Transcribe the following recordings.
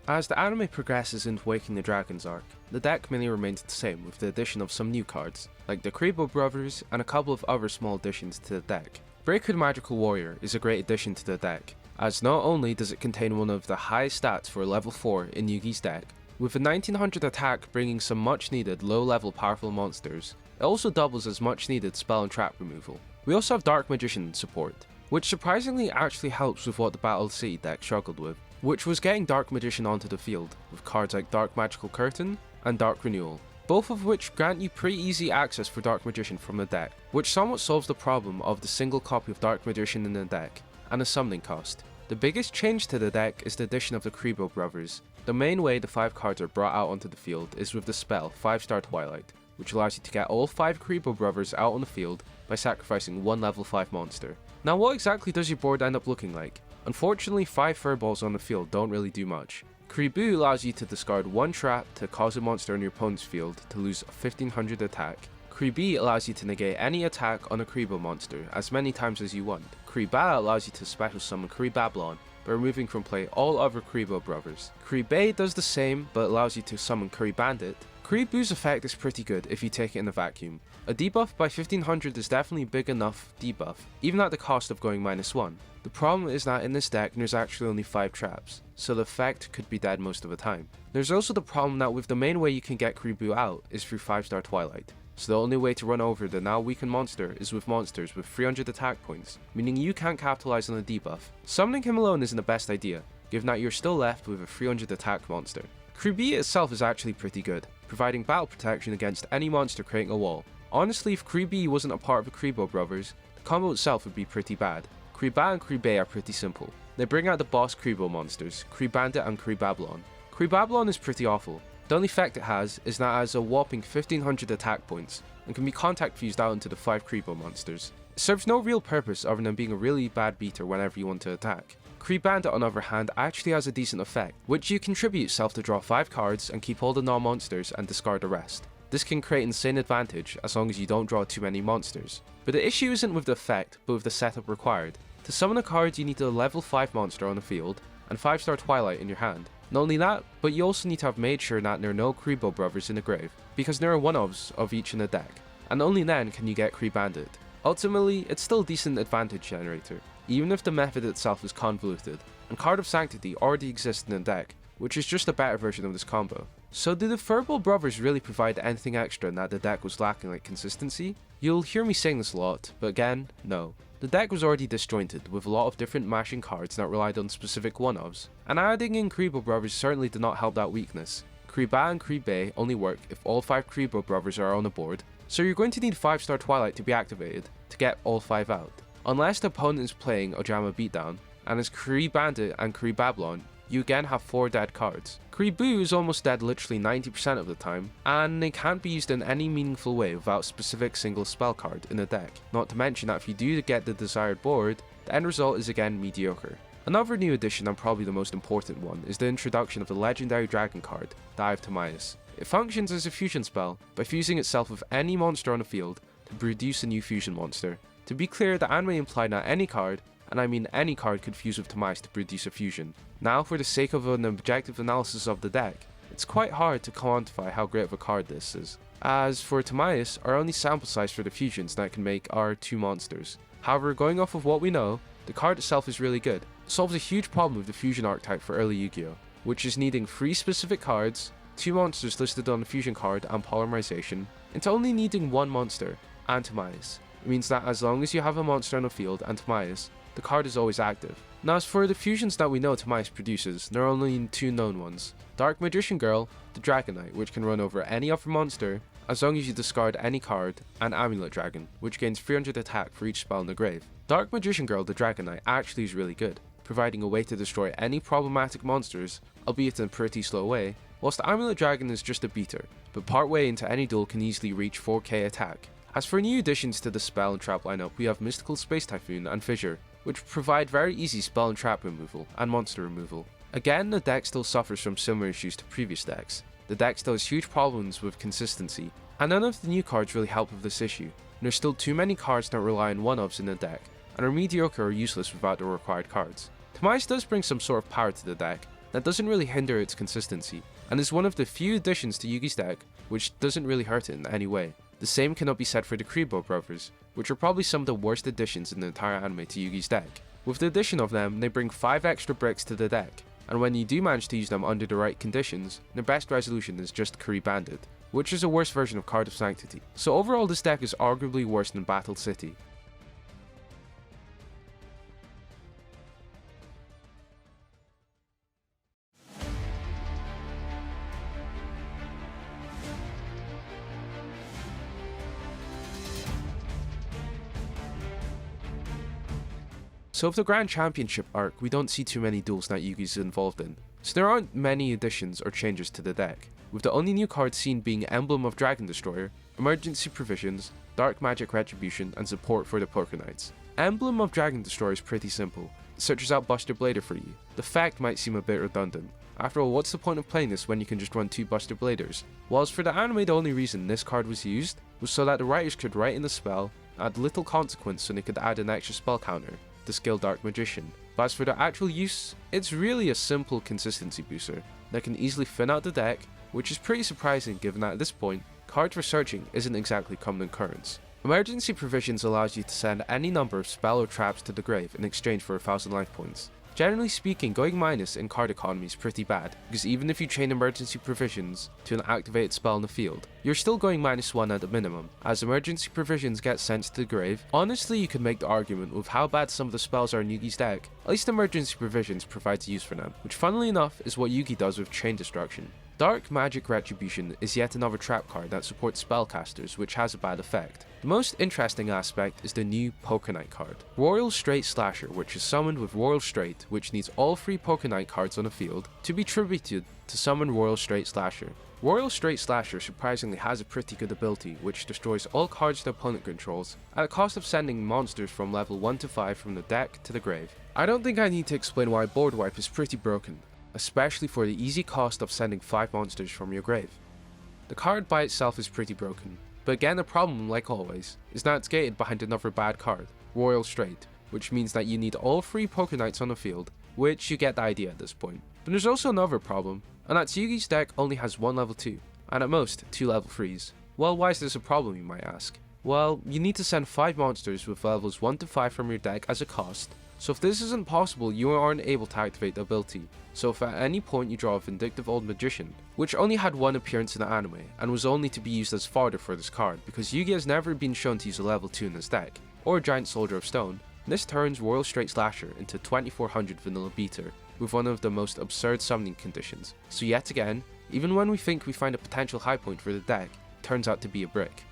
As the anime progresses into Waking the Dragon's arc, the deck mainly remains the same with the addition of some new cards, like the Kuriboh Brothers and a couple of other small additions to the deck. Breakhood Magical Warrior is a great addition to the deck, as not only does it contain one of the highest stats for level 4 in Yugi's deck, with a 1900 attack bringing some much needed low level powerful monsters, it also doubles as much needed spell and trap removal. We also have Dark Magician support, which surprisingly actually helps with what the Battle City deck struggled with, which was getting Dark Magician onto the field, with cards like Dark Magical Curtain and Dark Renewal, both of which grant you pretty easy access for Dark Magician from the deck, which somewhat solves the problem of the single copy of Dark Magician in the deck, and a summoning cost. The biggest change to the deck is the addition of the Kuriboh Brothers. The main way the 5 cards are brought out onto the field is with the spell 5-star Twilight, which allows you to get all 5 Kuriboh Brothers out on the field by sacrificing one level 5 monster. Now what exactly does your board end up looking like? Unfortunately, 5 furballs on the field don't really do much. Kuriboh allows you to discard one trap to cause a monster on your opponent's field to lose 1500 attack. Kuriboh allows you to negate any attack on a Kuriboh monster as many times as you want. Kuriboh allows you to special summon Kuriboh by removing from play all other Kuriboh Brothers. Kuriboh does the same but allows you to summon Kuribandit. Kuriboh's effect is pretty good if you take it in a vacuum. A debuff by 1500 is definitely big enough debuff, even at the cost of going -1. The problem is that in this deck there's actually only 5 traps, so the effect could be dead most of the time. There's also the problem that with the main way you can get Kuriboh out is through 5-star Twilight, so the only way to run over the now weakened monster is with monsters with 300 attack points, meaning you can't capitalize on the debuff. Summoning him alone isn't the best idea, given that you're still left with a 300 attack monster. Kuriboh itself is actually pretty good, providing battle protection against any monster creating a wall. Honestly, if Kuriboh wasn't a part of the Kuriboh Brothers, the combo itself would be pretty bad. Kuriboh and Kuriboh are pretty simple. They bring out the boss Kuriboh monsters, Kuribandit and Kuriboh. Kuriboh is pretty awful. The only effect it has is that it has a whopping 1500 attack points, and can be contact fused out into the 5 Kuriboh monsters. It serves no real purpose other than being a really bad beater whenever you want to attack. Kuribandit on the other hand actually has a decent effect, which you contribute yourself to draw 5 cards and keep all the non-monsters and discard the rest. This can create insane advantage as long as you don't draw too many monsters. But the issue isn't with the effect, but with the setup required. To summon a card you need a level 5 monster on the field, and 5-star Twilight in your hand. Not only that, but you also need to have made sure that there are no Kuriboh Brothers in the grave, because there are one-ofs of each in the deck, and only then can you get Kuribandit. Ultimately, it's still a decent advantage generator, even if the method itself is convoluted, and Card of Sanctity already exists in the deck, which is just a better version of this combo. So do the Kuriboh Brothers really provide anything extra in that the deck was lacking like consistency? You'll hear me saying this a lot, but again, no. The deck was already disjointed, with a lot of different mashing cards that relied on specific one-ofs, and adding in Kuriboh Brothers certainly did not help that weakness. Kuriboh and Kuriboh only work if all 5 Kuriboh Brothers are on the board, so you're going to need 5-star Twilight to be activated to get all 5 out. Unless the opponent is playing Ojama Beatdown, and as Kuribandit and Kuriboh, you again have 4 dead cards. Kuriboh is almost dead literally 90% of the time, and they can't be used in any meaningful way without a specific single spell card in the deck, not to mention that if you do get the desired board, the end result is again mediocre. Another new addition, and probably the most important one, is the introduction of the legendary dragon card, the Eye of Timaeus. It functions as a fusion spell by fusing itself with any monster on the field to produce a new fusion monster. To be clear, the anime implied that any card, and I mean any card, could fuse with Timaeus to produce a fusion. Now, for the sake of an objective analysis of the deck, it's quite hard to quantify how great of a card this is. As for Timaeus, our only sample size for the fusions that it can make are 2 monsters. However, going off of what we know, the card itself is really good. It solves a huge problem with the fusion archetype for early Yu-Gi-Oh!, which is needing 3 specific cards, 2 monsters listed on the fusion card and polymerization, into only needing 1 monster, and Timaeus. It means that as long as you have a monster on the field and Timaeus, the card is always active. Now as for the fusions that we know Timaeus produces, there are only 2 known ones. Dark Magician Girl, the Dragon Knight, which can run over any other monster, as long as you discard any card, and Amulet Dragon, which gains 300 attack for each spell in the grave. Dark Magician Girl, the Dragon Knight, actually is really good, providing a way to destroy any problematic monsters, albeit in a pretty slow way, whilst the Amulet Dragon is just a beater, but partway into any duel can easily reach 4k attack. As for new additions to the spell and trap lineup, we have Mystical Space Typhoon and Fissure, which provide very easy spell and trap removal, and monster removal. Again, the deck still suffers from similar issues to previous decks. The deck still has huge problems with consistency, and none of the new cards really help with this issue. There's still too many cards that rely on one-ofs in the deck, and are mediocre or useless without the required cards. Timaeus does bring some sort of power to the deck, that doesn't really hinder its consistency, and is one of the few additions to Yugi's deck which doesn't really hurt it in any way. The same cannot be said for the Kuriboh Brothers, which are probably some of the worst additions in the entire anime to Yugi's deck. With the addition of them, they bring 5 extra bricks to the deck, and when you do manage to use them under the right conditions, their best resolution is just Kuri Bandit, which is a worse version of Card of Sanctity. So overall this deck is arguably worse than Battle City. So of the Grand Championship arc, we don't see too many duels that Yugi's involved in, so there aren't many additions or changes to the deck, with the only new cards seen being Emblem of Dragon Destroyer, Emergency Provisions, Dark Magic Retribution, and support for the Poker Knights. Emblem of Dragon Destroyer is pretty simple. It searches out Buster Blader for you. The fact might seem a bit redundant. After all, what's the point of playing this when you can just run 2 Buster Bladers? Whilst for the anime the only reason this card was used was so that the writers could write in the spell, add little consequence so they could add an extra spell counter, the skill Dark Magician. But as for the actual use, it's really a simple consistency booster that can easily thin out the deck, which is pretty surprising given that at this point, cards for searching isn't exactly common occurrence. Emergency Provisions allows you to send any number of spell or traps to the grave in exchange for 1000 life points. Generally speaking, going minus in card economy is pretty bad, because even if you chain Emergency Provisions to an activated spell in the field, you're still going -1 at the minimum. As Emergency Provisions get sent to the grave, honestly you could make the argument with how bad some of the spells are in Yugi's deck, at least Emergency Provisions provides use for them, which funnily enough is what Yugi does with Chain Destruction. Dark Magic Retribution is yet another trap card that supports spellcasters, which has a bad effect. The most interesting aspect is the new Poker Knight card, Royal Straight Slasher, which is summoned with Royal Straight, which needs all 3 Poker Knight cards on the field to be tributed to summon Royal Straight Slasher. Royal Straight Slasher surprisingly has a pretty good ability which destroys all cards the opponent controls at a cost of sending monsters from level 1 to 5 from the deck to the grave. I don't think I need to explain why Board Wipe is pretty broken, especially for the easy cost of sending 5 monsters from your grave. The card by itself is pretty broken, but again the problem, like always, is that it's gated behind another bad card, Royal Straight, which means that you need all 3 Poker Knights on the field, which you get the idea at this point. But there's also another problem, and that's Yugi's deck only has 1 level 2, and at most 2 level 3s. Well, why is this a problem, you might ask? Well, you need to send 5 monsters with levels 1 to 5 from your deck as a cost, so if this isn't possible, you aren't able to activate the ability. So if at any point you draw a Vindictive Old Magician, which only had 1 appearance in the anime, and was only to be used as fodder for this card because Yugi has never been shown to use a level 2 in his deck, or a Giant Soldier of Stone, this turns Royal Straight Slasher into 2400 Vanilla Beater, with one of the most absurd summoning conditions. So yet again, even when we think we find a potential high point for the deck, it turns out to be a brick.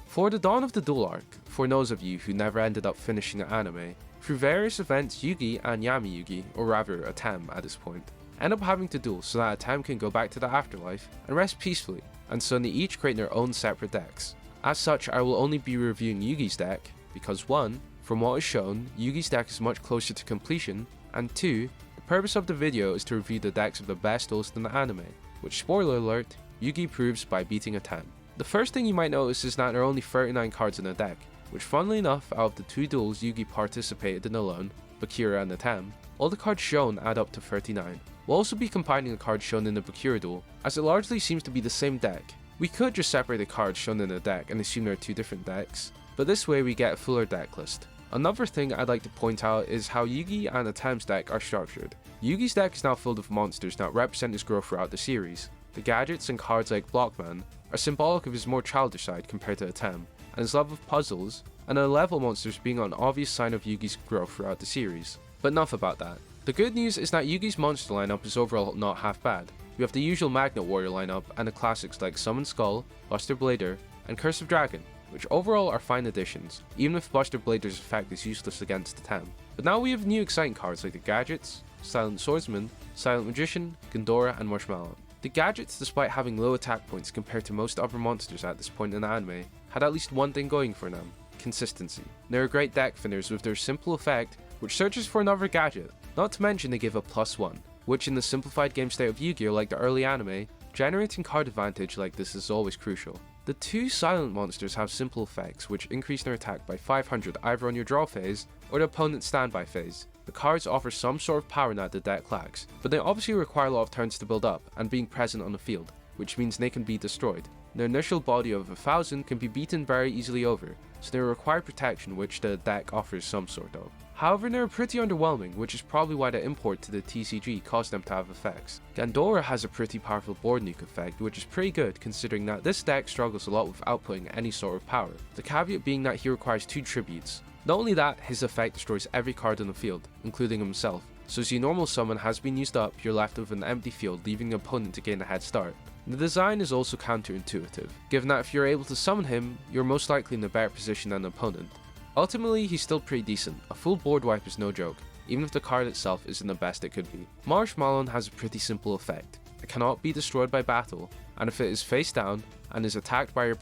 For the dawn of the Duel arc, for those of you who never ended up finishing the anime, through various events Yugi and Yami Yugi, or rather Atem at this point, end up having to duel so that Atem can go back to the afterlife and rest peacefully, and so they each create their own separate decks. As such, I will only be reviewing Yugi's deck, because 1, from what is shown, Yugi's deck is much closer to completion, and 2, the purpose of the video is to review the decks of the best duelists in the anime, which, spoiler alert, Yugi proves by beating Atem. The first thing you might notice is that there are only 39 cards in the deck, which funnily enough, out of the 2 duels Yugi participated in alone, Bakura and Atem, all the cards shown add up to 39. We'll also be combining the cards shown in the Bakura duel, as it largely seems to be the same deck. We could just separate the cards shown in the deck and assume there are 2 different decks, but this way we get a fuller deck list. Another thing I'd like to point out is how Yugi and Atem's deck are structured. Yugi's deck is now filled with monsters that represent his growth throughout the series. The gadgets and cards like Blockman are symbolic of his more childish side compared to Atem, and his love of puzzles, and the level monsters being an obvious sign of Yugi's growth throughout the series. But enough about that. The good news is that Yugi's monster lineup is overall not half bad. We have the usual Magnet Warrior lineup and the classics like Summon Skull, Buster Blader, and Curse of Dragon, which overall are fine additions, even if Buster Blader's effect is useless against Atem. But now we have new exciting cards like the Gadgets, Silent Swordsman, Silent Magician, Gandora, and Marshmallow. The Gadgets, despite having low attack points compared to most other monsters at this point in the anime, had at least one thing going for them: consistency. They are great deck thinners with their simple effect which searches for another gadget. Not to mention they give a +1, which in the simplified game state of Yu-Gi-Oh! Like the early anime, generating card advantage like this is always crucial. The two silent monsters have simple effects which increase their attack by 500 either on your draw phase or the opponent's standby phase. The cards offer some sort of power that the deck lacks, but they obviously require a lot of turns to build up and being present on the field, which means they can be destroyed. Their initial body of 1000 can be beaten very easily over, so they require protection which the deck offers some sort of. However, they're pretty underwhelming, which is probably why the import to the TCG caused them to have effects. Gandora has a pretty powerful board nuke effect, which is pretty good considering that this deck struggles a lot with outputting any sort of power, the caveat being that he requires 2 tributes. Not only that, his effect destroys every card on the field, including himself, so as your normal summon has been used up, you're left with an empty field, leaving the opponent to gain a head start. The design is also counterintuitive, given that if you're able to summon him, you're most likely in a better position than the opponent. Ultimately, he's still pretty decent. A full board wipe is no joke, even if the card itself isn't the best it could be. Marshmallow has a pretty simple effect. It cannot be destroyed by battle, and if it is face down and is attacked by your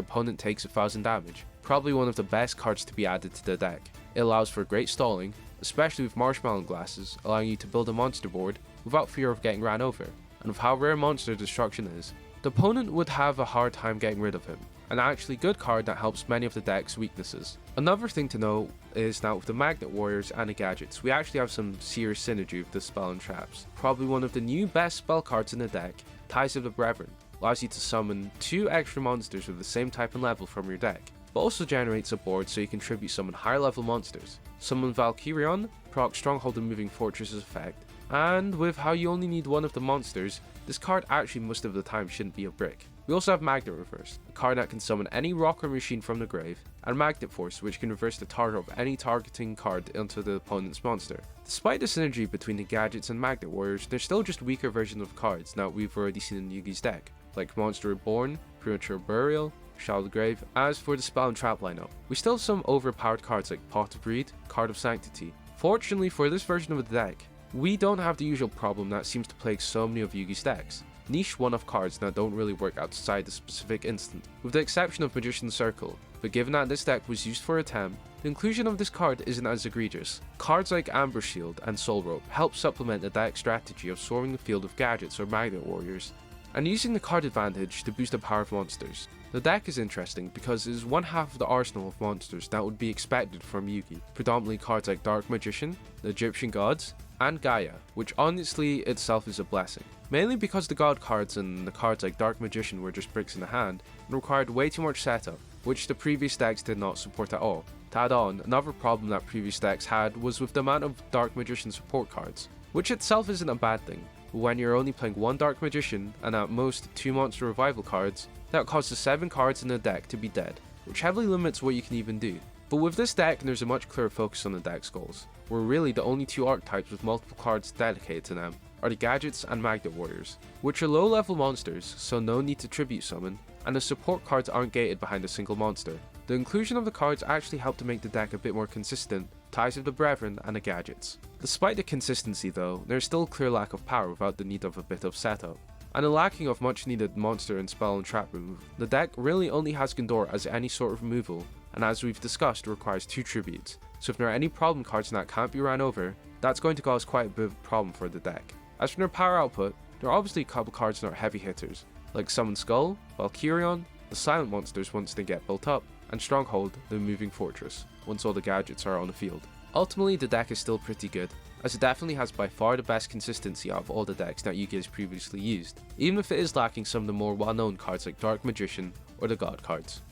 opponent takes 1000 damage. Probably one of the best cards to be added to the deck. It allows for great stalling, especially with Marshmallow glasses, allowing you to build a monster board without fear of getting ran over. And with how rare monster destruction is, the opponent would have a hard time getting rid of him. An actually good card that helps many of the deck's weaknesses. Another thing to know is that with the Magnet Warriors and the gadgets, we actually have some serious synergy with the spell and traps. Probably one of the new best spell cards in the deck, Ties of the Brethren, allows you to summon 2 extra monsters with the same type and level from your deck, but also generates a board so you can tribute summon higher level monsters. Summon Valkyrion, proc Stronghold and Moving Fortress's effect, and with how you only need one of the monsters, this card actually most of the time shouldn't be a brick. We also have Magnet Reverse, a card that can summon any rock or machine from the grave, and Magnet Force, which can reverse the target of any targeting card into the opponent's monster. Despite the synergy between the gadgets and Magnet Warriors, they're still just weaker versions of cards that we've already seen in Yugi's deck, like Monster Reborn, Premature Burial, Shadow of the Grave. As for the spell and trap lineup, we still have some overpowered cards like Pot of Greed, Card of Sanctity. Fortunately for this version of the deck, we don't have the usual problem that seems to plague so many of Yugi's decks. Niche one-off cards that don't really work outside the specific instant, with the exception of Magician's Circle, but given that this deck was used for a TEM, the inclusion of this card isn't as egregious. Cards like Amber Shield and Soul Rope help supplement the deck's strategy of swarming the field with gadgets or Magnet Warriors, and using the card advantage to boost the power of monsters. The deck is interesting because it is one half of the arsenal of monsters that would be expected from Yugi, predominantly cards like Dark Magician, the Egyptian Gods, and Gaia, which honestly itself is a blessing. Mainly because the god cards and the cards like Dark Magician were just bricks in the hand and required way too much setup, which the previous decks did not support at all. To add on, another problem that previous decks had was with the amount of Dark Magician support cards, which itself isn't a bad thing, but when you're only playing 1 Dark Magician and at most 2 Monster Revival cards, that causes 7 cards in the deck to be dead, which heavily limits what you can even do. But with this deck, there's a much clearer focus on the deck's goals, where really the only 2 archetypes with multiple cards dedicated to them are the Gadgets and Magnet Warriors, which are low level monsters, so no need to tribute summon, and the support cards aren't gated behind a single monster. The inclusion of the cards actually helped to make the deck a bit more consistent, Ties of the Brethren and the Gadgets. Despite the consistency though, there's still a clear lack of power without the need of a bit of setup, and a lacking of much needed monster and spell and trap remove. The deck really only has Gandora as any sort of removal, and as we've discussed requires 2 tributes, so if there are any problem cards that can't be ran over, that's going to cause quite a bit of a problem for the deck. As for their power output, there are obviously a couple cards that are heavy hitters, like Summon Skull, Valkyrion, the silent monsters once they get built up, and Stronghold, the moving fortress, once all the gadgets are on the field. Ultimately, the deck is still pretty good, as it definitely has by far the best consistency out of all the decks that Yugi has previously used, even if it is lacking some of the more well-known cards like Dark Magician or the God cards.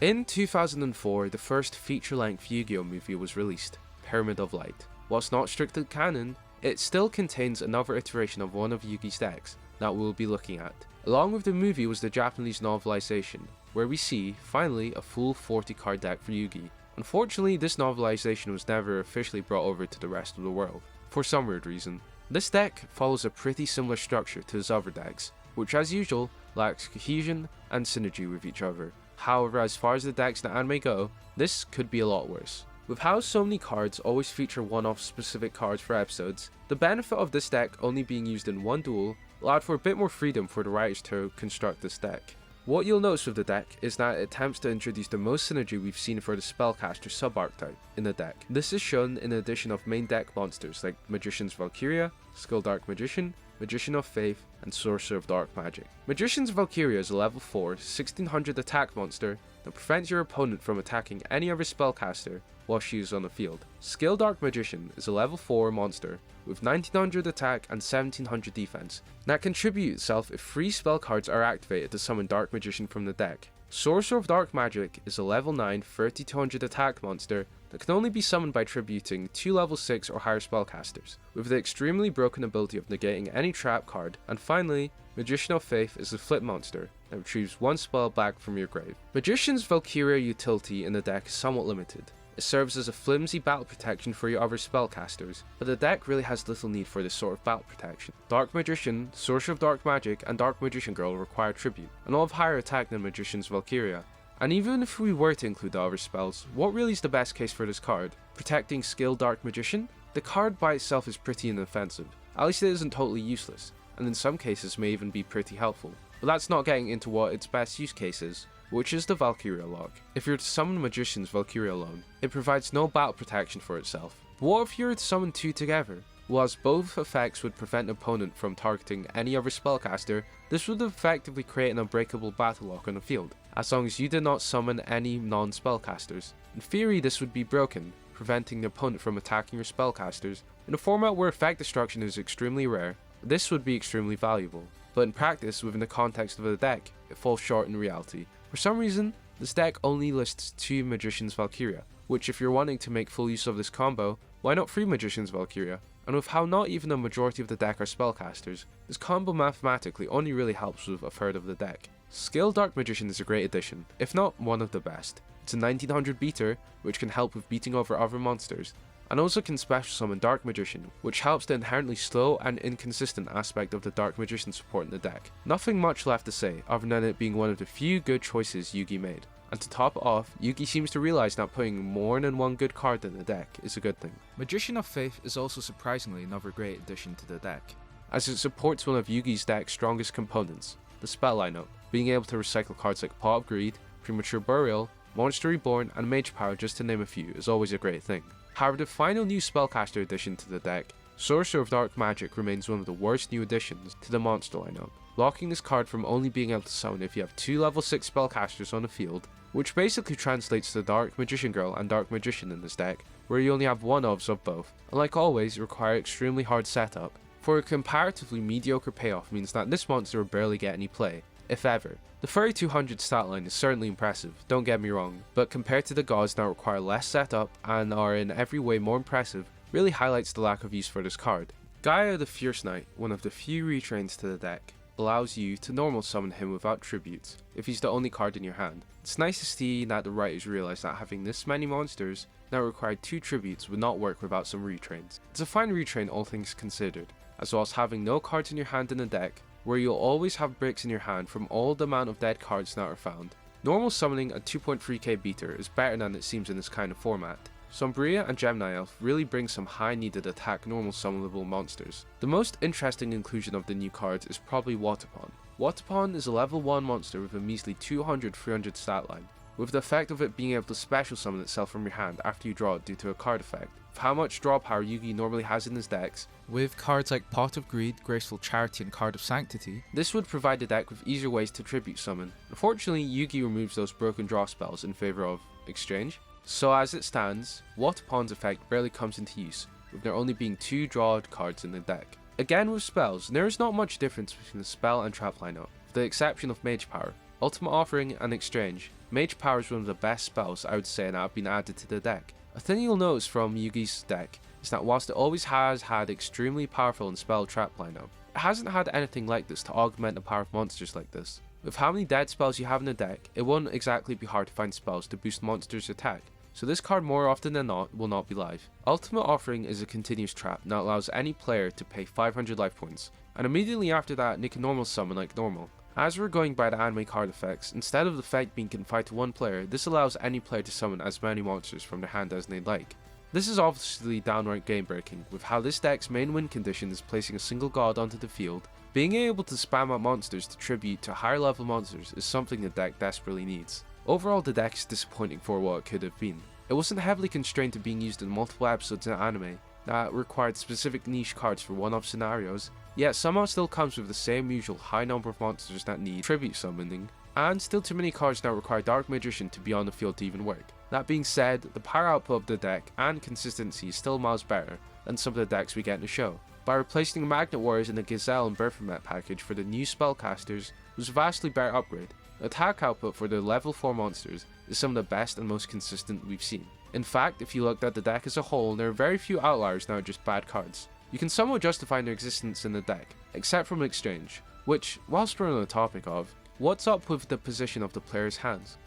In 2004, the first feature-length Yu-Gi-Oh movie was released, Pyramid of Light. Whilst not strictly canon, it still contains another iteration of one of Yugi's decks that we'll be looking at. Along with the movie was the Japanese novelization, where we see, finally, a full 40 card deck for Yugi. Unfortunately, this novelization was never officially brought over to the rest of the world, for some weird reason. This deck follows a pretty similar structure to his other decks, which as usual lacks cohesion and synergy with each other. However, as far as the decks in the anime go, this could be a lot worse. With how so many cards always feature one-off specific cards for episodes, the benefit of this deck only being used in one duel allowed for a bit more freedom for the writers to construct this deck. What you'll notice with the deck is that it attempts to introduce the most synergy we've seen for the spellcaster sub-archetype in the deck. This is shown in the addition of main deck monsters like Magician's Valkyria, Skilled Dark Magician, Magician of Faith, and Sorcerer of Dark Magic. Magician's Valkyria is a level 4, 1600 attack monster that prevents your opponent from attacking any other spellcaster while she is on the field. Skilled Dark Magician is a level 4 monster with 1900 attack and 1700 defense that contribute itself if 3 spell cards are activated to summon Dark Magician from the deck. Sorcerer of Dark Magic is a level 9 3200 attack monster that can only be summoned by tributing 2 level 6 or higher spellcasters, with the extremely broken ability of negating any trap card. And finally, Magician of Faith is a flip monster that retrieves 1 spell back from your grave. Magician's Valkyria utility in the deck is somewhat limited. It serves as a flimsy battle protection for your other spellcasters, but the deck really has little need for this sort of battle protection. Dark Magician, Sorcerer of Dark Magic, and Dark Magician Girl require tribute, and all have higher attack than Magician's Valkyria. And even if we were to include the other spells, what really is the best case for this card? Protecting Skilled Dark Magician? The card by itself is pretty inoffensive, at least it isn't totally useless, and in some cases may even be pretty helpful. But that's not getting into what its best use case is, which is the Valkyria lock. If you're to summon Magician's Valkyria alone, it provides no battle protection for itself. But what if you were to summon 2 together? Well, as both effects would prevent an opponent from targeting any other spellcaster, this would effectively create an unbreakable battle lock on the field, as long as you did not summon any non-spellcasters. In theory, this would be broken, preventing the opponent from attacking your spellcasters. In a format where effect destruction is extremely rare, this would be extremely valuable. But in practice, within the context of the deck, it falls short in reality. For some reason, this deck only lists 2 Magician's Valkyria, which if you're wanting to make full use of this combo, why not 3 Magician's Valkyria? And with how not even a majority of the deck are spellcasters, this combo mathematically only really helps with a third of the deck. Skilled Dark Magician is a great addition, if not one of the best. It's a 1900 beater, which can help with beating over other monsters, and also can special summon Dark Magician, which helps the inherently slow and inconsistent aspect of the Dark Magician support in the deck. Nothing much left to say, other than it being one of the few good choices Yugi made. And to top it off, Yugi seems to realize that putting more than one good card in the deck is a good thing. Magician of Faith is also surprisingly another great addition to the deck, as it supports one of Yugi's deck's strongest components, the spell lineup. Being able to recycle cards like Pot of Greed, Premature Burial, Monster Reborn, and Mage Power, just to name a few, is always a great thing. However, the final new spellcaster addition to the deck, Sorcerer of Dark Magic, remains one of the worst new additions to the monster lineup, blocking this card from only being able to summon if you have 2 level 6 spellcasters on the field, which basically translates to Dark Magician Girl and Dark Magician in this deck, where you only have one of both, and like always require extremely hard setup. For a comparatively mediocre payoff means that this monster will barely get any play, if ever. The 3200 stat line is certainly impressive, don't get me wrong, but compared to the gods that require less setup and are in every way more impressive, really highlights the lack of use for this card. Gaia the Fierce Knight, one of the few retrains to the deck, allows you to normal summon him without tributes, if he's the only card in your hand. It's nice to see that the writers realize that having this many monsters that require 2 tributes would not work without some retrains. It's a fine retrain all things considered, as well as having no cards in your hand in the deck, where you'll always have bricks in your hand from all the amount of dead cards that are found. Normal summoning a 2.3k beater is better than it seems in this kind of format. Sombria and Gemini Elf really bring some high needed attack normal summonable monsters. The most interesting inclusion of the new cards is probably Watapon. Watapon is a level 1 monster with a measly 200-300 stat line, with the effect of it being able to special summon itself from your hand after you draw it due to a card effect. With how much draw power Yugi normally has in his decks, with cards like Pot of Greed, Graceful Charity, and Card of Sanctity, this would provide the deck with easier ways to tribute summon. Unfortunately, Yugi removes those broken draw spells in favour of Exchange, so as it stands, Watapon's effect barely comes into use, with there only being 2 drawed cards in the deck. Again with spells, there is not much difference between the spell and trap lineup, with the exception of Mage Power, Ultimate Offering, and Exchange. Mage Power is one of the best spells I would say that have been added to the deck. A thing you'll notice from Yugi's deck is that whilst it always has had extremely powerful and spell trap lineup, it hasn't had anything like this to augment the power of monsters like this. With how many dead spells you have in the deck, it won't exactly be hard to find spells to boost monsters' attack, so this card more often than not will not be live. Ultimate Offering is a continuous trap that allows any player to pay 500 life points and immediately after that they can normal summon like normal. As we're going by the anime card effects, instead of the effect being confined to one player, this allows any player to summon as many monsters from their hand as they'd like. This is obviously downright game breaking, with how this deck's main win condition is placing a single god onto the field. Being able to spam out monsters to tribute to higher level monsters is something the deck desperately needs. Overall, the deck is disappointing for what it could have been. It wasn't heavily constrained to being used in multiple episodes in anime that required specific niche cards for one-off scenarios, yet somehow still comes with the same usual high number of monsters that need tribute summoning, and still too many cards now require Dark Magician to be on the field to even work. That being said, the power output of the deck and consistency is still miles better than some of the decks we get in the show. By replacing the Magnet Warriors in the Gazelle and Berthamet package for the new Spellcasters was a vastly better upgrade. The attack output for the level 4 monsters is some of the best and most consistent we've seen. In fact, if you looked at the deck as a whole, there are very few outliers now, just bad cards. You can somewhat justify their existence in the deck, except from Exchange, which, whilst we're on the topic of, what's up with the position of the player's hands?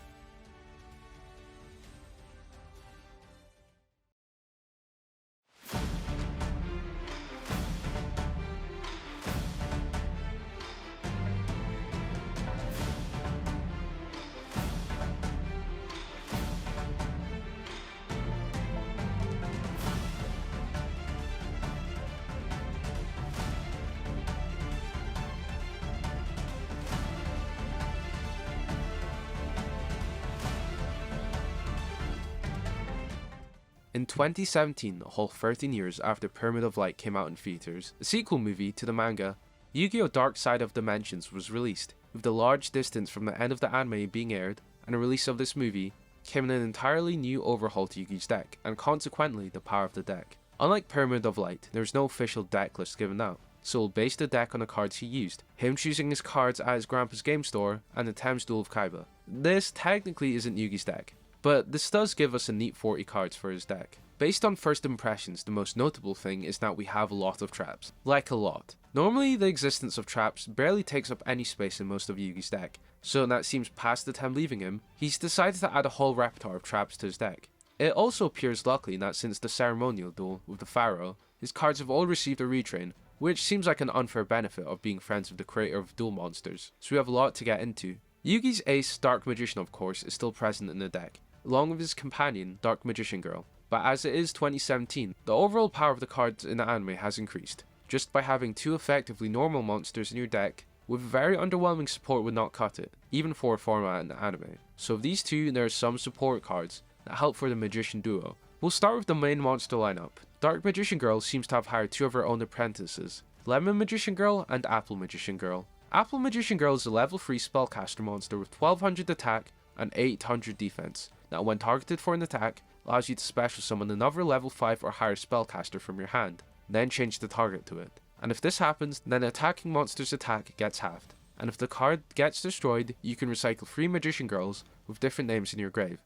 In 2017, a whole 13 years after Pyramid of Light came out in theaters, a sequel movie to the manga, Yu-Gi-Oh! Dark Side of Dimensions was released. With the large distance from the end of the anime being aired, and the release of this movie, came in an entirely new overhaul to Yugi's deck, and consequently the power of the deck. Unlike Pyramid of Light, there is no official deck list given out, so we'll base the deck on the cards he used, him choosing his cards at his grandpa's game store, and the Thames Duel of Kaiba. This technically isn't Yugi's deck, but this does give us a neat 40 cards for his deck. Based on first impressions, the most notable thing is that we have a lot of traps. Like a lot. Normally, the existence of traps barely takes up any space in most of Yugi's deck, so that seems past the time leaving him, he's decided to add a whole repertoire of traps to his deck. It also appears lucky that since the Ceremonial duel with the Pharaoh, his cards have all received a retrain, which seems like an unfair benefit of being friends with the creator of Duel Monsters, so we have a lot to get into. Yugi's ace, Dark Magician of course, is still present in the deck, along with his companion, Dark Magician Girl. But as it is 2017, the overall power of the cards in the anime has increased. Just by having two effectively normal monsters in your deck, with very underwhelming support would not cut it, even for a format in the anime. So of these two, there are some support cards that help for the Magician duo. We'll start with the main monster lineup. Dark Magician Girl seems to have hired two of her own apprentices, Lemon Magician Girl and Apple Magician Girl. Apple Magician Girl is a level 3 spellcaster monster with 1200 attack and 800 defense, that when targeted for an attack, allows you to special summon another level 5 or higher spellcaster from your hand, then change the target to it. And if this happens, then attacking monster's attack gets halved. And if the card gets destroyed, you can recycle 3 Magician Girls with different names in your grave.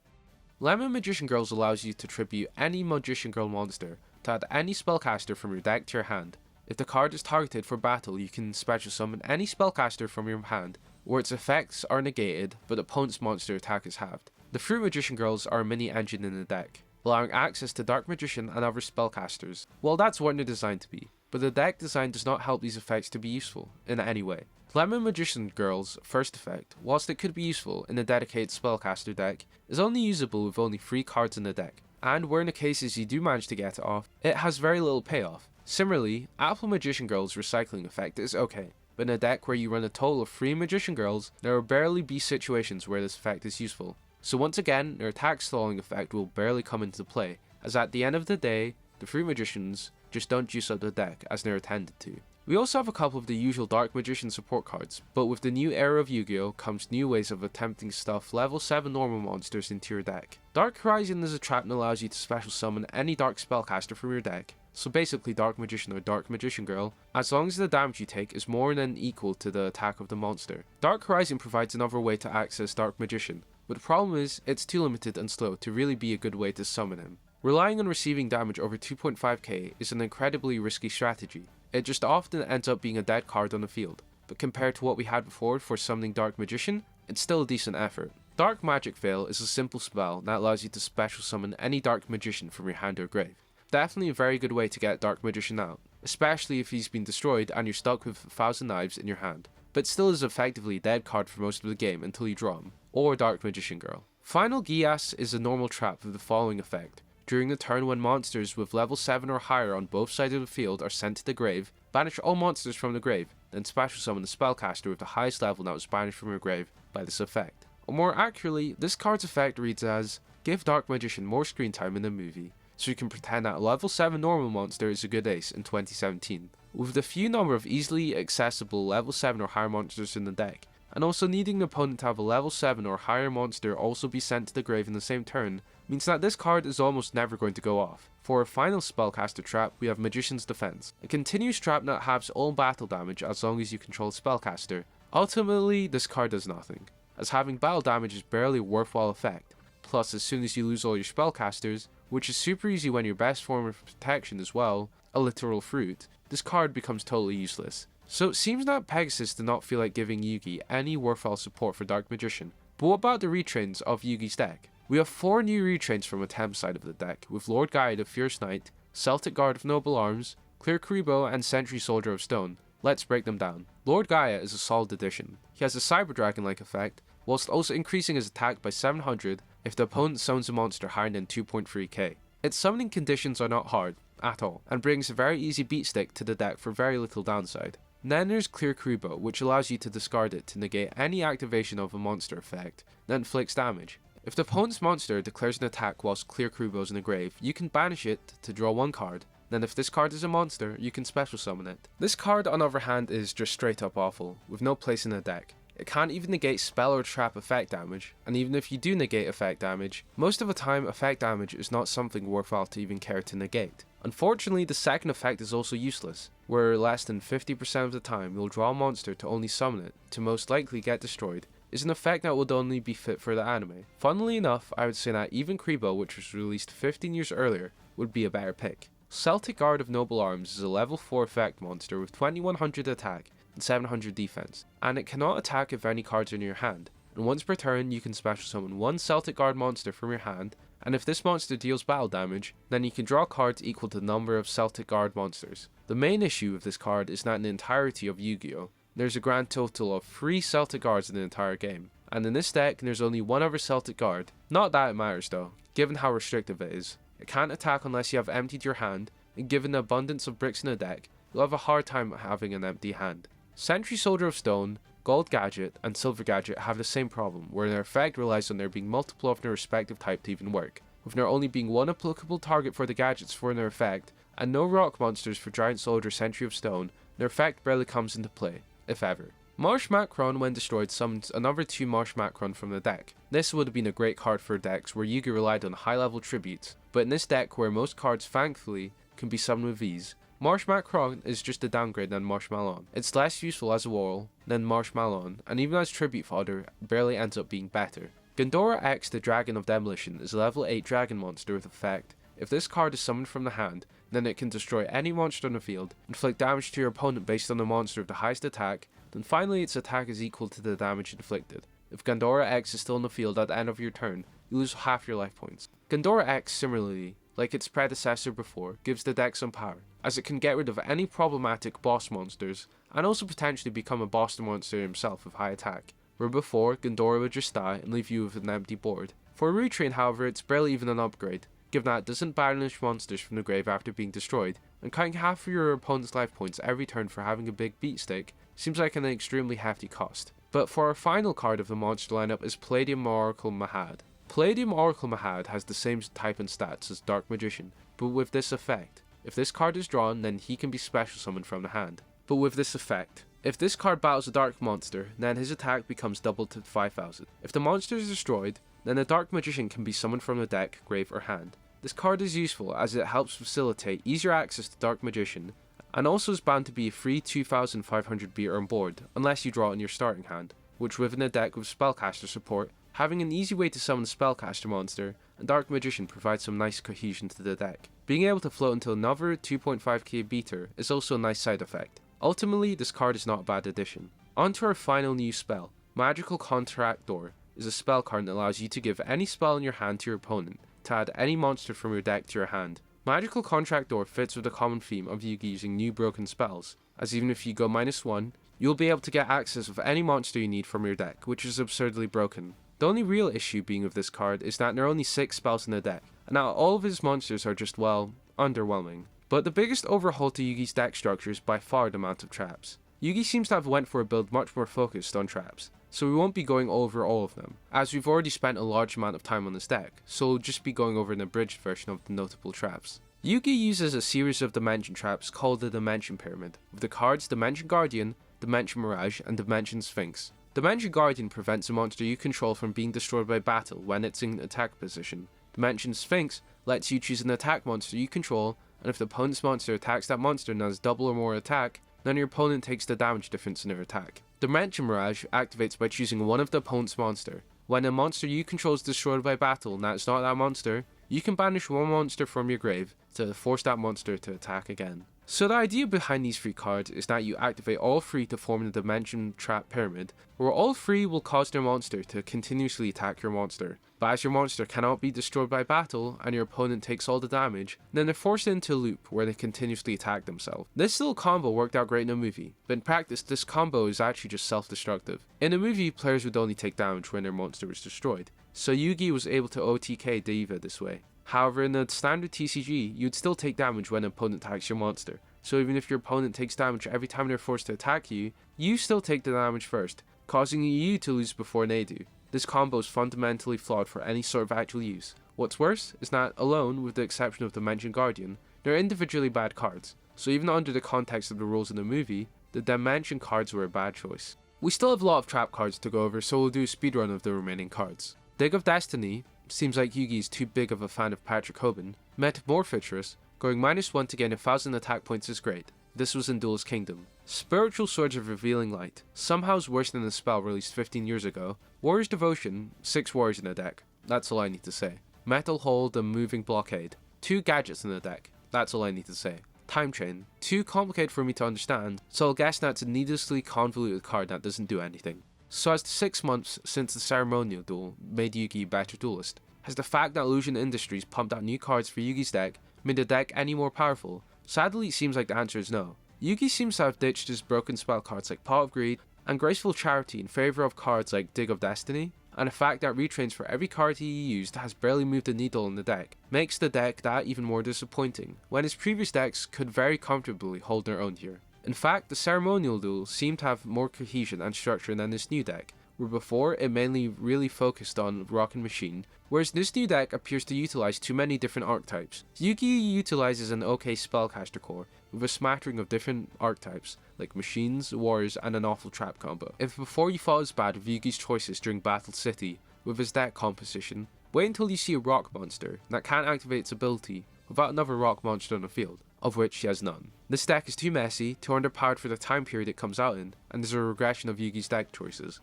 Lemon Magician Girls allows you to tribute any Magician Girl monster to add any spellcaster from your deck to your hand. If the card is targeted for battle, you can special summon any spellcaster from your hand, where its effects are negated, but the opponent's monster attack is halved. The Fruit Magician Girls are a mini engine in the deck, allowing access to Dark Magician and other spellcasters. Well, that's what they're designed to be, but the deck design does not help these effects to be useful in any way. Lemon Magician Girl's first effect, whilst it could be useful in a dedicated spellcaster deck, is only usable with only 3 cards in the deck, and where in the cases you do manage to get it off, it has very little payoff. Similarly, Apple Magician Girl's recycling effect is okay, but in a deck where you run a total of 3 Magician Girls, there will barely be situations where this effect is useful. So once again, their attack stalling effect will barely come into play, as at the end of the day, the 3 Magicians just don't juice up the deck as they're intended to. We also have a couple of the usual Dark Magician support cards, but with the new era of Yu-Gi-Oh! Comes new ways of attempting to stuff level 7 normal monsters into your deck. Dark Horizon is a trap that allows you to special summon any dark spellcaster from your deck, so basically Dark Magician or Dark Magician Girl, as long as the damage you take is more than equal to the attack of the monster. Dark Horizon provides another way to access Dark Magician, but the problem is, it's too limited and slow to really be a good way to summon him. Relying on receiving damage over 2.5k is an incredibly risky strategy. It just often ends up being a dead card on the field, but compared to what we had before for summoning Dark Magician, it's still a decent effort. Dark Magic Veil is a simple spell that allows you to special summon any Dark Magician from your hand or grave. Definitely a very good way to get Dark Magician out. especially if he's been destroyed and you're stuck with 1,000 knives in your hand, but still is effectively a dead card for most of the game until you draw him, or Dark Magician Girl. Final Gias is a normal trap with the following effect. During the turn when monsters with level 7 or higher on both sides of the field are sent to the grave, banish all monsters from the grave, then special summon the spellcaster with the highest level that was banished from your grave by this effect. Or more accurately, this card's effect reads as, give Dark Magician more screen time in the movie, so you can pretend that a level 7 normal monster is a good ace in 2017. With the few number of easily accessible level 7 or higher monsters in the deck, and also needing the opponent to have a level 7 or higher monster also be sent to the grave in the same turn, means that this card is almost never going to go off. For our final spellcaster trap, we have Magician's Defense, a continuous trap that halves all battle damage as long as you control the spellcaster. Ultimately, this card does nothing, as having battle damage is barely a worthwhile effect. Plus, as soon as you lose all your spellcasters, which is super easy when your best form of protection as well, a literal fruit, this card becomes totally useless. So it seems that Pegasus did not feel like giving Yugi any worthwhile support for Dark Magician. But what about the retrains of Yugi's deck? We have 4 new retrains from Atem's side of the deck, with Lord Gaia the Fierce Knight, Celtic Guard of Noble Arms, Clear Kuriboh, and Sentry Soldier of Stone. Let's break them down. Lord Gaia is a solid addition. He has a Cyber Dragon-like effect, whilst also increasing his attack by 700 if the opponent summons a monster higher than 2.3k. Its summoning conditions are not hard at all, and brings a very easy beat stick to the deck for very little downside. Then there's Clear Kuriboh, which allows you to discard it to negate any activation of a monster effect that inflicts damage. If the opponent's monster declares an attack whilst Clear Kuriboh is in the grave, you can banish it to draw 1 card. Then if this card is a monster, you can special summon it. This card on the other hand is just straight up awful, with no place in the deck. It can't even negate spell or trap effect damage, and even if you do negate effect damage, most of the time effect damage is not something worthwhile to even care to negate. Unfortunately, the second effect is also useless, where less than 50% of the time you'll draw a monster to only summon it, to most likely get destroyed, is an effect that would only be fit for the anime. Funnily enough, I would say that even Kuriboh, which was released 15 years earlier, would be a better pick. Celtic Guard of Noble Arms is a level 4 effect monster with 2100 attack and 700 defense, and it cannot attack if any cards are in your hand, and once per turn you can special summon 1 Celtic Guard monster from your hand, and if this monster deals battle damage, then you can draw cards equal to the number of Celtic Guard monsters. The main issue with this card is that in the entirety of Yu-Gi-Oh! There's a grand total of 3 Celtic Guards in the entire game, and in this deck there's only 1 other Celtic Guard. Not that it matters though, given how restrictive it is. It can't attack unless you have emptied your hand, and given the abundance of bricks in the deck, you'll have a hard time having an empty hand. Sentry Soldier of Stone, Gold Gadget, and Silver Gadget have the same problem, where their effect relies on there being multiple of their respective type to even work, with there only being 1 applicable target for the gadgets for their effect, and no rock monsters for Giant Soldier Sentry of Stone. Their effect barely comes into play, if ever. Marsh Macron, when destroyed, summons another 2 Marsh Macron from the deck. This would have been a great card for decks where Yugi relied on high level tributes, but in this deck where most cards thankfully can be summoned with ease, Marsh Macron is just a downgrade than Marshmallow. It's less useful as a wall than Marshmallow, and even as tribute fodder, barely ends up being better. Gandora X, the Dragon of Demolition, is a level 8 dragon monster with effect. If this card is summoned from the hand, then it can destroy any monster on the field, inflict damage to your opponent based on the monster of the highest attack, then finally its attack is equal to the damage inflicted. If Gandora X is still in the field at the end of your turn, you lose half your life points. Gandora X, similarly, like its predecessor before, gives the deck some power, as it can get rid of any problematic boss monsters, and also potentially become a boss monster himself with high attack, where before, Gandora would just die and leave you with an empty board. For a retrain however, it's barely even an upgrade, given that it doesn't banish monsters from the grave after being destroyed, and counting half of your opponent's life points every turn for having a big beat stick seems like an extremely hefty cost. But for our final card of the monster lineup is Palladium Oracle Mahad. Palladium Oracle Mahad has the same type and stats as Dark Magician, but with this effect. If this card is drawn, then he can be special summoned from the hand. But with this effect, if this card battles a dark monster, then his attack becomes doubled to 5000. If the monster is destroyed, then the Dark Magician can be summoned from the deck, grave, or hand. This card is useful as it helps facilitate easier access to Dark Magician, and also is bound to be a free 2500 beat on board, unless you draw it in your starting hand, which within a deck with Spellcaster support, having an easy way to summon a Spellcaster monster, and Dark Magician provides some nice cohesion to the deck. Being able to float into another 2.5k beater is also a nice side effect. Ultimately, this card is not a bad addition. On to our final new spell. Magical Contractor is a spell card that allows you to give any spell in your hand to your opponent, to add any monster from your deck to your hand. Magical Contract Door fits with the common theme of Yugi using new broken spells, as even if you go -1, you'll be able to get access of any monster you need from your deck, which is absurdly broken. The only real issue being with this card is that there are only 6 spells in the deck, and now all of his monsters are just, well, underwhelming. But the biggest overhaul to Yugi's deck structure is by far the amount of traps. Yugi seems to have went for a build much more focused on traps, so we won't be going over all of them, as we've already spent a large amount of time on this deck, so we'll just be going over an abridged version of the notable traps. Yugi uses a series of dimension traps called the Dimension Pyramid, with the cards Dimension Guardian, Dimension Mirage, and Dimension Sphinx. Dimension Guardian prevents a monster you control from being destroyed by battle when it's in attack position. Dimension Sphinx lets you choose an attack monster you control, and if the opponent's monster attacks that monster and has double or more attack, then your opponent takes the damage difference in their attack. Dimension Mirage activates by choosing one of the opponent's monster. When a monster you control is destroyed by battle and that's not that monster, you can banish one monster from your grave to force that monster to attack again. So the idea behind these 3 cards is that you activate all 3 to form the Dimension Trap Pyramid, where all 3 will cause their monster to continuously attack your monster. But as your monster cannot be destroyed by battle and your opponent takes all the damage, then they're forced into a loop where they continuously attack themselves. This little combo worked out great in a movie, but in practice this combo is actually just self-destructive. In the movie, players would only take damage when their monster was destroyed, so Yugi was able to OTK Deiva this way. However, in the standard TCG, you'd still take damage when an opponent attacks your monster, so even if your opponent takes damage every time they're forced to attack you, you still take the damage first, causing you to lose before they do. This combo is fundamentally flawed for any sort of actual use. What's worse is that, alone with the exception of Dimension Guardian, they're individually bad cards, so even under the context of the rules in the movie, the Dimension cards were a bad choice. We still have a lot of trap cards to go over, so we'll do a speedrun of the remaining cards. Dig of Destiny. Seems like Yugi is too big of a fan of Patrick Hoban. Metamorphotress, going -1 to gain 1000 attack points is great. This was in Duel's Kingdom. Spiritual Swords of Revealing Light, somehow is worse than the spell released 15 years ago. Warrior's Devotion, 6 warriors in the deck. That's all I need to say. Metal Hold and Moving Blockade, 2 gadgets in the deck. That's all I need to say. Time Chain, too complicated for me to understand, so I'll guess that's a needlessly convoluted card that doesn't do anything. So as the 6 months since the Ceremonial duel made Yugi a better duelist, has the fact that Illusion Industries pumped out new cards for Yugi's deck made the deck any more powerful? Sadly, it seems like the answer is no. Yugi seems to have ditched his broken spell cards like Pot of Greed and Graceful Charity in favour of cards like Dig of Destiny, and the fact that retrains for every card he used has barely moved the needle in the deck makes the deck that even more disappointing, when his previous decks could very comfortably hold their own here. In fact, the Ceremonial duel seemed to have more cohesion and structure than this new deck, where before it mainly really focused on Rock and Machine, whereas this new deck appears to utilize too many different archetypes. Yugi utilizes an okay spellcaster core, with a smattering of different archetypes, like machines, warriors, and an awful trap combo. If before you thought it was bad with Yugi's choices during Battle City, with his deck composition, wait until you see a rock monster that can't activate its ability without another rock monster on the field, of which he has none. This deck is too messy, too underpowered for the time period it comes out in, and is a regression of Yugi's deck choices.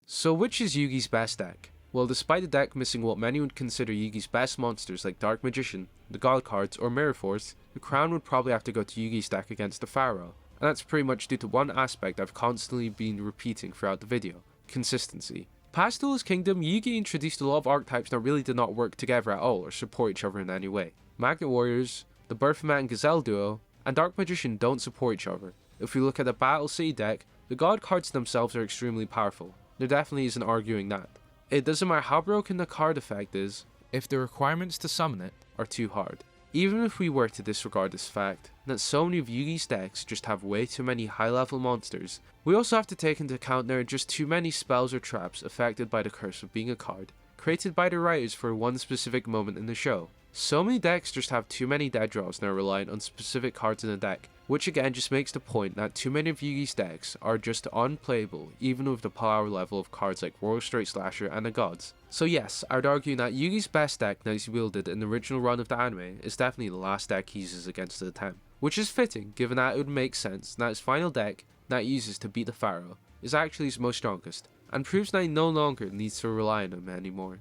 So which is Yugi's best deck? Well, despite the deck missing what many would consider Yugi's best monsters like Dark Magician, the God cards, or Mirror Force, the crown would probably have to go to Yugi's deck against the Pharaoh, and that's pretty much due to one aspect I've constantly been repeating throughout the video: consistency. Past Duel's Kingdom, Yugi introduced a lot of archetypes that really did not work together at all or support each other in any way. Magnet Warriors, the Baphomet and Gazelle duo, and Dark Magician don't support each other. If we look at the Battle City deck, the God cards themselves are extremely powerful. There definitely isn't arguing that. It doesn't matter how broken the card effect is, if the requirements to summon it are too hard. Even if we were to disregard this fact, that so many of Yugi's decks just have way too many high level monsters, we also have to take into account there are just too many spells or traps affected by the curse of being a card, created by the writers for one specific moment in the show. So many decks just have too many dead draws and are reliant on specific cards in the deck, which again just makes the point that too many of Yugi's decks are just unplayable even with the power level of cards like Royal Straight Slasher and the Gods. So yes, I would argue that Yugi's best deck that he's wielded in the original run of the anime is definitely the last deck he uses against the Tem, which is fitting given that it would make sense that his final deck that he uses to beat the Pharaoh is actually his most strongest, and proves that he no longer needs to rely on him anymore.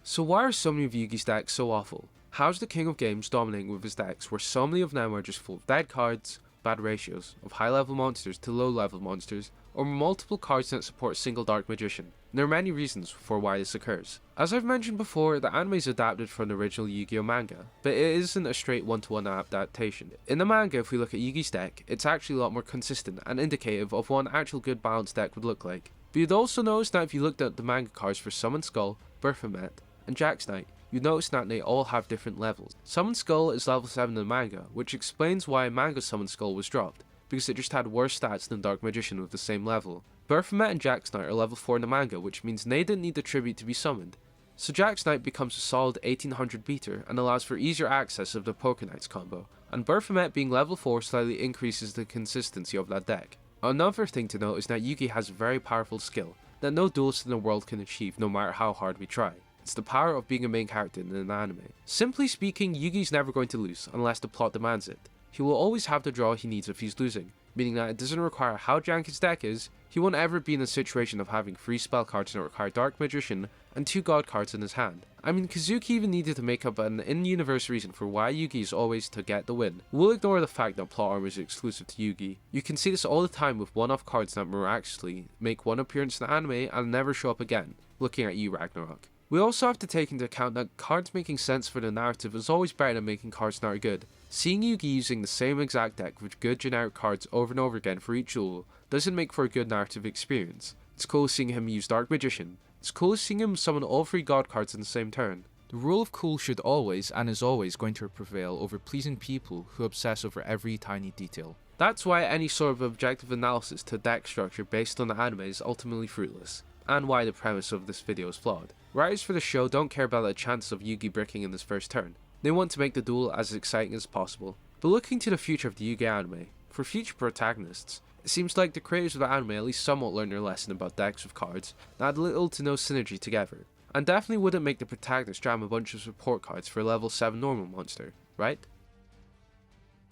So why are so many of Yugi's decks so awful? How's the King of Games dominating with his decks where so many of them are just full of dead cards, bad ratios of high level monsters to low level monsters, or multiple cards that support a single Dark Magician. There are many reasons for why this occurs. As I've mentioned before, the anime is adapted from the original Yu-Gi-Oh manga, but it isn't a straight one-to-one adaptation. In the manga, if we look at Yugi's deck, it's actually a lot more consistent and indicative of what an actual good balanced deck would look like. But you'd also notice that if you looked at the manga cards for Summon Skull, Baphomet, and Jack's Knight, you'd notice that they all have different levels. Summon Skull is level 7 in the manga, which explains why manga Summon Skull was dropped, because it just had worse stats than Dark Magician with the same level. Baphomet and Jack's Knight are level 4 in the manga, which means they didn't need the tribute to be summoned. So Jack's Knight becomes a solid 1800 beater and allows for easier access of the Poker Knights combo, and Baphomet being level 4 slightly increases the consistency of that deck. Another thing to note is that Yugi has a very powerful skill that no duelist in the world can achieve no matter how hard we try. It's the power of being a main character in an anime. Simply speaking, Yugi's never going to lose unless the plot demands it. He will always have the draw he needs if he's losing, meaning that it doesn't require how jank his deck is, he won't ever be in a situation of having 3 spell cards that require Dark Magician and 2 God cards in his hand. I mean, Kazuki even needed to make up an in-universe reason for why Yugi is always to get the win. We'll ignore the fact that plot armor is exclusive to Yugi. You can see this all the time with one-off cards that miraculously make one appearance in the anime and never show up again, looking at you Ragnarok. We also have to take into account that cards making sense for the narrative is always better than making cards that are good. Seeing Yugi using the same exact deck with good generic cards over and over again for each duel doesn't make for a good narrative experience. It's cool seeing him use Dark Magician. It's cool seeing him summon all 3 God cards in the same turn. The rule of cool should always and is always going to prevail over pleasing people who obsess over every tiny detail. That's why any sort of objective analysis to deck structure based on the anime is ultimately fruitless, and why the premise of this video is flawed. Writers for the show don't care about the chances of Yugi bricking in his first turn. They want to make the duel as exciting as possible. But looking to the future of the Yugi anime, for future protagonists, it seems like the creators of the anime at least somewhat learned their lesson about decks with cards that had little to no synergy together, and definitely wouldn't make the protagonist jam a bunch of support cards for a level 7 normal monster, right?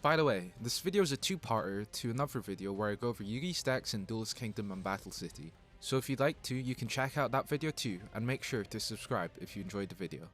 By the way, this video is a 2-parter to another video where I go over Yugi's decks in Duelist Kingdom and Battle City. So if you'd like to, you can check out that video too, and make sure to subscribe if you enjoyed the video.